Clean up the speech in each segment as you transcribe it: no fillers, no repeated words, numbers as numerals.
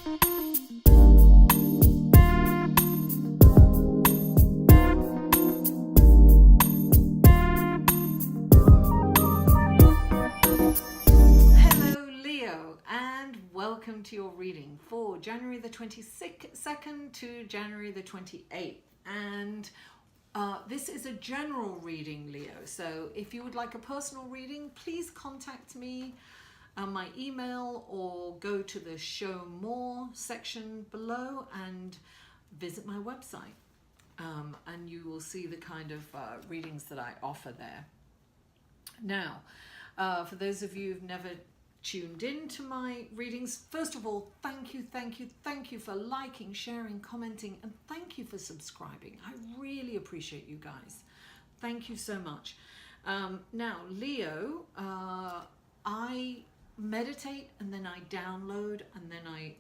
Welcome to your reading for January the 22nd to January the 28th. And this is a general reading, Leo. So if you would like a personal reading, please contact me on my email or go to the Show More section below and visit my website. And you will see the kind of readings that I offer there. Now, for those of you who've never tuned in to my readings, first of all, thank you for liking, sharing, commenting, and thank you for subscribing. I really appreciate you guys. Thank you so much. Now, Leo, I meditate and then I download and then I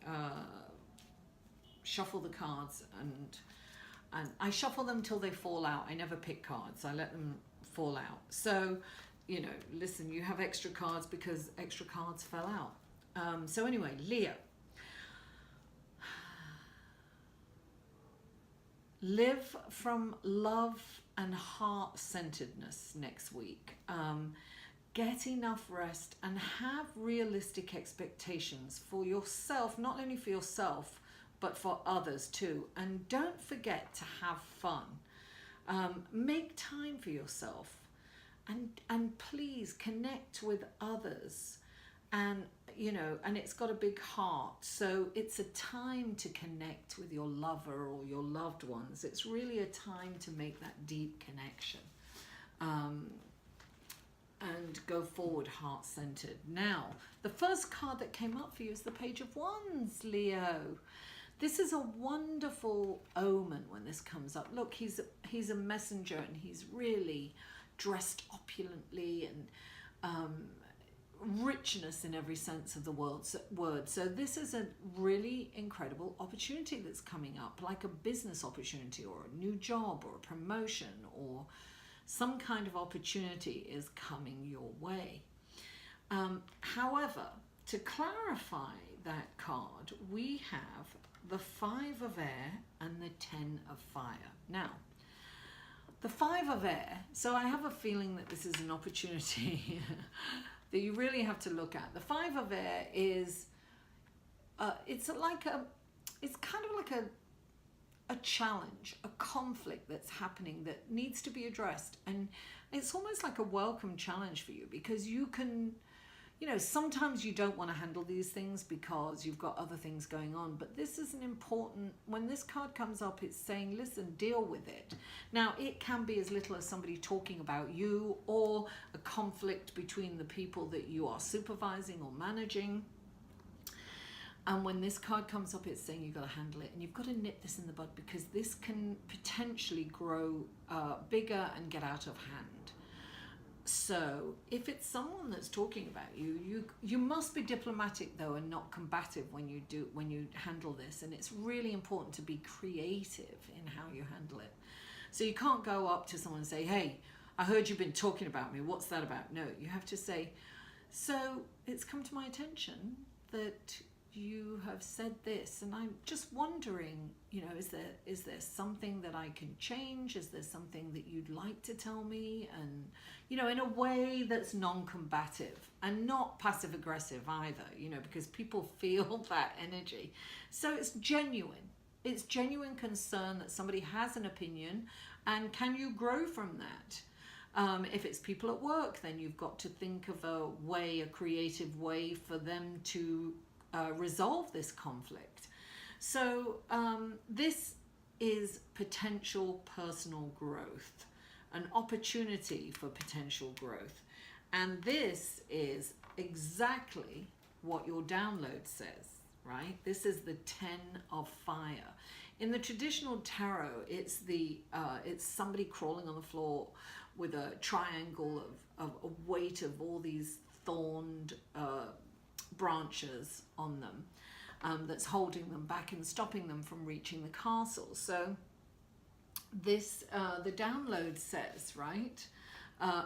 shuffle the cards and I shuffle them till they fall out. I never pick cards. I let them fall out. So you know, listen, you have extra cards because extra cards fell out. So anyway, Leo. Live from love and heart-centeredness next week. Get enough rest and have realistic expectations for yourself, not only for yourself, but for others too. And don't forget to have fun. Make time for yourself. And please connect with others, and you know, and it's got a big heart, so it's a time to connect with your lover or your loved ones. It's really a time to make that deep connection and go forward heart-centered. Now, the first card that came up for you is the Page of Wands, Leo. This is a wonderful omen when this comes up. Look, he's a messenger and he's really dressed opulently and richness in every sense of the word. So this is a really incredible opportunity that's coming up, like a business opportunity or a new job or a promotion or some kind of opportunity is coming your way. However, to clarify that card, we have the Five of Air and the Ten of Fire. Now, the Five of Air, so I have a feeling that this is an opportunity that you really have to look at. The Five of Air is, it's kind of like a challenge, a conflict that's happening that needs to be addressed. And it's almost like a welcome challenge for you because you can, you know, sometimes you don't want to handle these things because you've got other things going on, but this is an important, when this card comes up, it's saying, listen, deal with it. Now, it can be as little as somebody talking about you or a conflict between the people that you are supervising or managing. And when this card comes up, it's saying you've got to handle it and you've got to nip this in the bud because this can potentially grow bigger and get out of hand. So if it's someone that's talking about you must be diplomatic though and not combative when you handle this, and it's really important to be creative in how you handle it. So you can't go up to someone and say, hey, I heard you've been talking about me, what's that about? No, you have to say, so it's come to my attention that you have said this, and I'm just wondering, you know, is there something that I can change? Is there something that you'd like to tell me? And, you know, in a way that's non-combative and not passive aggressive either, you know, because people feel that energy. So it's genuine. It's genuine concern that somebody has an opinion, and can you grow from that? If it's people at work, then you've got to think of a creative way for them to resolve this conflict. So this is potential personal growth, an opportunity for potential growth. And this is exactly what your download says, right? This is the Ten of Fire. In the traditional tarot, it's somebody crawling on the floor with a triangle of a weight of all these thorned branches on them that's holding them back and stopping them from reaching the castle. So this the download says, right,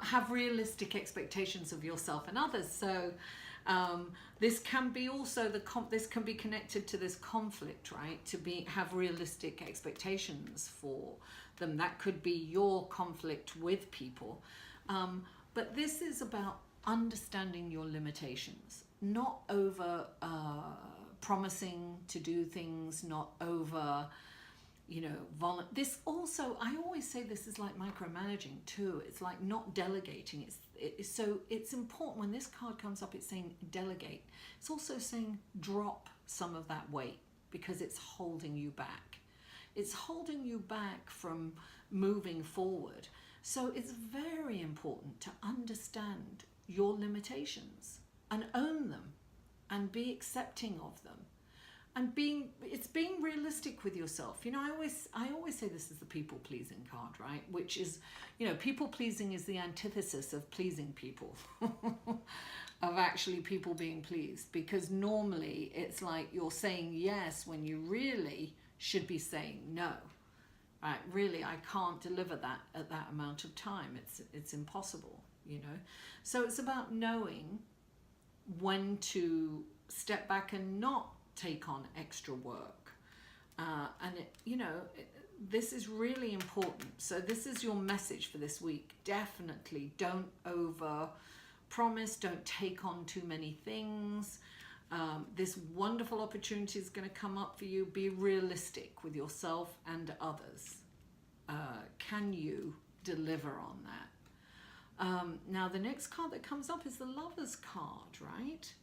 have realistic expectations of yourself and others. So This can be also this can be connected to this conflict, right? To have realistic expectations for them. That could be your conflict with people. But this is about understanding your limitations, not over promising to do things, not over, you know, this also, I always say this is like micromanaging too. It's like not delegating. So it's important when this card comes up, it's saying delegate. It's also saying drop some of that weight because it's holding you back. It's holding you back from moving forward. So it's very important to understand your limitations and own them and be accepting of them. And it's being realistic with yourself. You know, I always say this is the people pleasing card, right? Which is, you know, people pleasing is the antithesis of pleasing people, of actually people being pleased. Because normally it's like you're saying yes when you really should be saying no. Right? Really, I can't deliver that at that amount of time. It's impossible, you know. So it's about knowing when to step back and not take on extra work, this is really important. So this is your message for this week. Definitely don't over promise, don't take on too many things. This wonderful opportunity is going to come up for you. Be realistic with yourself and others. Can you deliver on that? Now the next card that comes up is the Lover's card, right?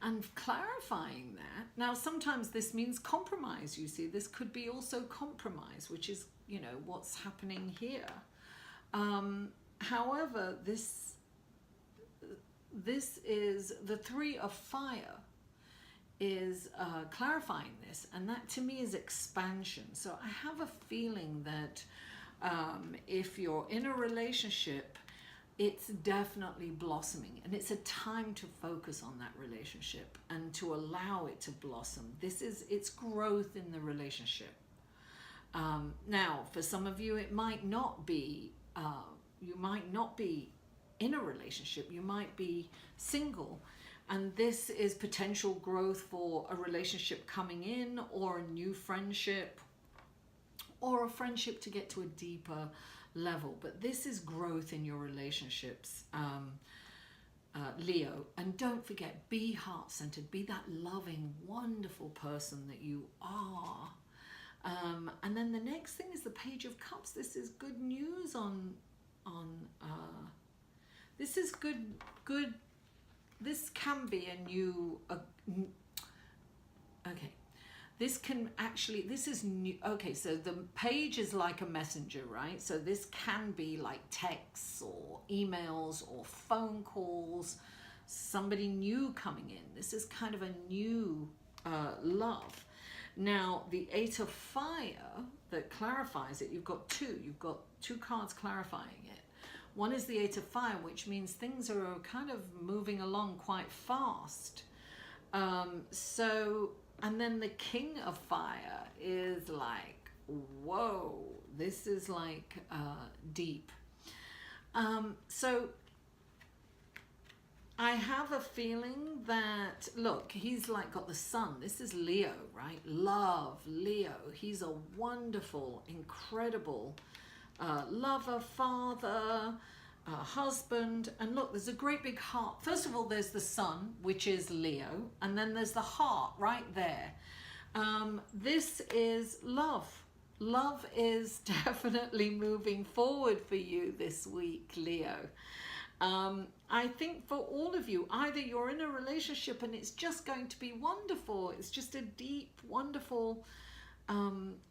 And clarifying that. Now, sometimes this means compromise, you see. This could be also compromise, which is, you know, what's happening here. However, this is the Three of Fire is clarifying this. And that, to me, is expansion. So I have a feeling that if you're in a relationship, it's definitely blossoming, and it's a time to focus on that relationship and to allow it to blossom. It's growth in the relationship. Now, for some of you, it might not be, you might not be in a relationship, you might be single, and this is potential growth for a relationship coming in, or a new friendship, or a friendship to get to a deeper level. But this is growth in your relationships, Leo. And don't forget, be heart-centered, be that loving, wonderful person that you are. And then the next thing is the Page of Cups. This is good news this is good. This can be a new, okay. This can actually, this is new. Okay, so the page is like a messenger, right? So this can be like texts or emails or phone calls, somebody new coming in. This is kind of a new love. Now, the Eight of Fire that clarifies it, you've got two cards clarifying it. One is the Eight of Fire, which means things are kind of moving along quite fast. And then the King of Fire is like, whoa, this is like deep. So I have a feeling that, look, he's like got the sun. This is Leo, right? Love, Leo. He's a wonderful, incredible lover, father, husband. And look, there's a great big heart. First of all, there's the sun, which is Leo, and then there's the heart right there. This is love. Love is definitely moving forward for you this week, Leo. I think for all of you, either you're in a relationship and it's just going to be wonderful. It's just a deep, wonderful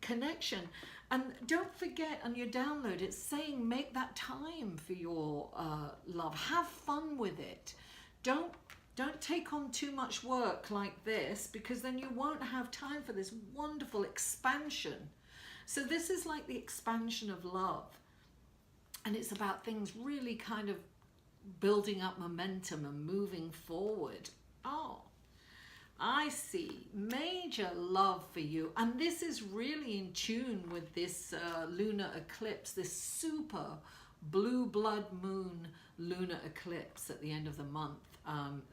connection. And don't forget on your download, it's saying make that time for your love. Have fun with it. Don't take on too much work like this, because then you won't have time for this wonderful expansion. So this is like the expansion of love. And it's about things really kind of building up momentum and moving forward. Oh, I see major love for you. And this is really in tune with this lunar eclipse, this super blue blood moon lunar eclipse at the end of the month.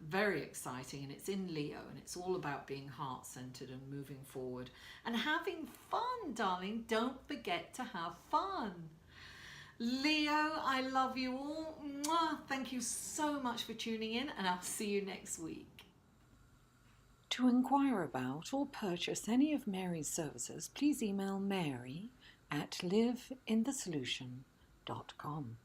Very exciting, and it's in Leo, and it's all about being heart-centered and moving forward and having fun, darling. Don't forget to have fun. Leo, I love you all. Mwah. Thank you so much for tuning in, and I'll see you next week. To inquire about or purchase any of Mary's services, please email mary@liveinthesolution.com.